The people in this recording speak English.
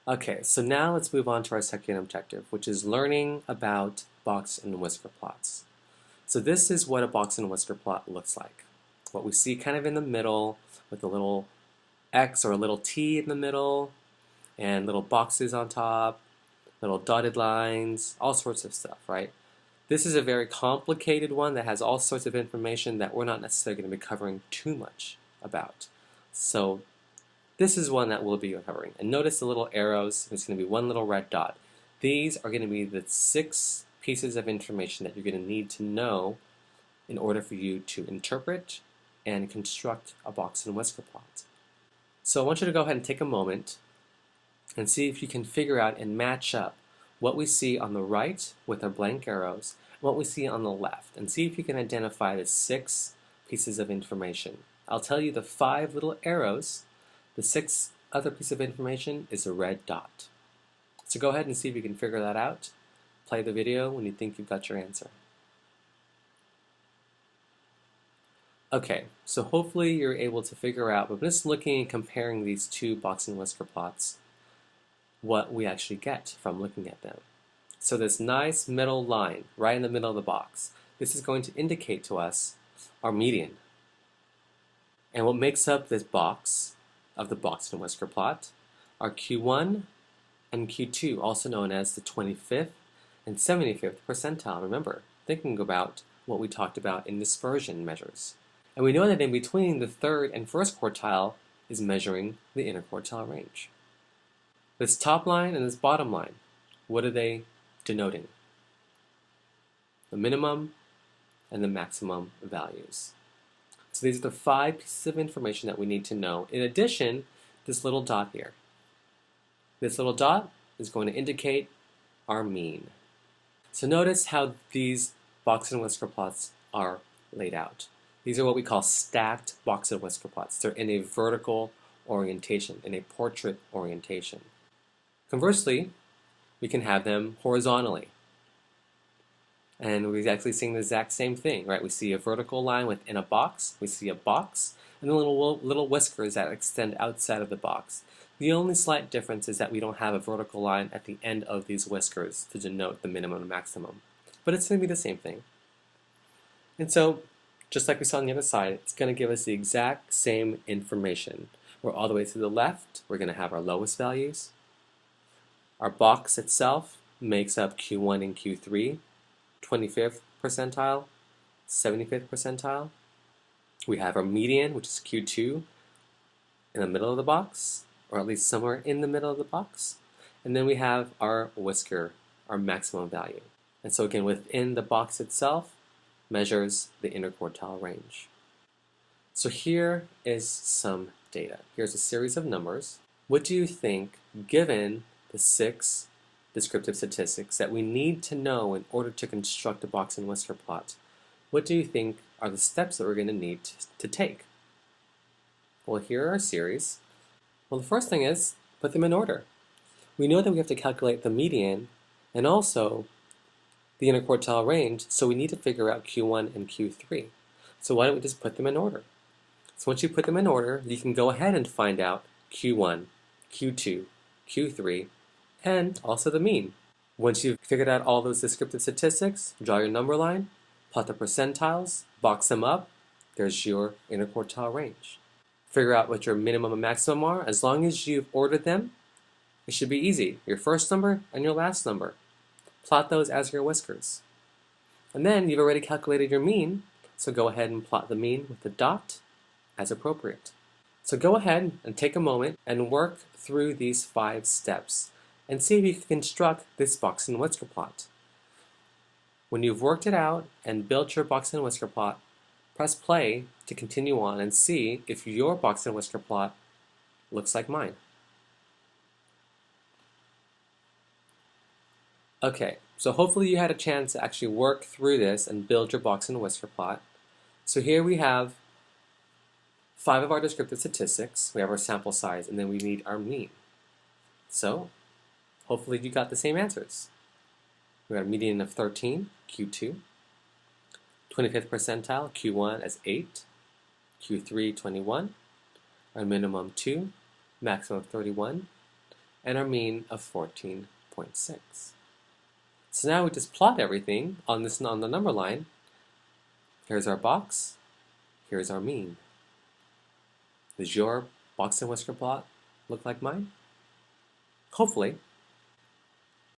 Okay, so now let's move on to our second objective, which is learning about box and whisker plots. So this is what a box and whisker plot looks like. What we see kind of in the middle with a little X or a little T in the middle and little boxes on top, little dotted lines, all sorts of stuff, right? This is a very complicated one that has all sorts of information that we're not necessarily going to be covering too much about. So this is one that we'll be covering. And notice the little arrows, there's going to be one little red dot. These are going to be the 6 pieces of information that you're going to need to know in order for you to interpret and construct a box and whisker plot. So I want you to go ahead and take a moment and see if you can figure out and match up what we see on the right with our blank arrows and what we see on the left, and see if you can identify the 6 pieces of information. I'll tell you the 5 little arrows. The 6th other piece of information is a red dot. So go ahead and see if you can figure that out. Play the video when you think you've got your answer. Okay, so hopefully you're able to figure out, but just looking and comparing these 2 box and whisker plots, what we actually get from looking at them. So this nice middle line right in the middle of the box, this is going to indicate to us our median. And what makes up this box of the box and whisker plot are Q1 and Q2, also known as the 25th and 75th percentile. Remember, thinking about what we talked about in dispersion measures. And we know that in between the 3rd and 1st quartile is measuring the interquartile range. This top line and this bottom line, what are they denoting? The minimum and the maximum values. So these are the 5 pieces of information that we need to know. In addition, this little dot here. This little dot is going to indicate our mean. So notice how these box and whisker plots are laid out. These are what we call stacked box and whisker plots. They're in a vertical orientation, in a portrait orientation. Conversely, we can have them horizontally. And we're actually seeing the exact same thing, right? We see a vertical line within a box, we see a box, and the little whiskers that extend outside of the box. The only slight difference is that we don't have a vertical line at the end of these whiskers to denote the minimum and maximum. But it's going to be the same thing. And so, just like we saw on the other side, it's going to give us the exact same information. We're all the way to the left, we're going to have our lowest values. Our box itself makes up Q1 and Q3. 25th percentile, 75th percentile. We have our median, which is Q2, in the middle of the box, or at least somewhere in the middle of the box. And then we have our whisker, our maximum value. And so again, within the box itself, measures the interquartile range. So here is some data. Here's a series of numbers. What do you think, given the 6 descriptive statistics that we need to know in order to construct a box and whisker plot, what do you think are the steps that we're going to need to take? Well, here are our series. Well, the first thing is put them in order. We know that we have to calculate the median and also the interquartile range, so we need to figure out Q1 and Q3. So why don't we just put them in order? So once you put them in order, you can go ahead and find out Q1, Q2, Q3, and also the mean. Once you've figured out all those descriptive statistics, draw your number line, plot the percentiles, box them up, there's your interquartile range. Figure out what your minimum and maximum are. As long as you've ordered them, it should be easy. Your first number and your last number. Plot those as your whiskers. And then you've already calculated your mean, so go ahead and plot the mean with the dot as appropriate. So go ahead and take a moment and work through these 5 steps and see if you can construct this box and whisker plot. When you've worked it out and built your box and whisker plot, press play to continue on and see if your box and whisker plot looks like mine. Okay, so hopefully you had a chance to actually work through this and build your box and whisker plot. So here we have 5 of our descriptive statistics, we have our sample size, and then we need our mean. So hopefully you got the same answers. We got a median of 13, Q2, 25th percentile, Q1 as 8, Q3 21, our minimum 2, maximum 31, and our mean of 14.6. So now we just plot everything on the number line. Here's our box, here's our mean. Does your box and whisker plot look like mine? Hopefully.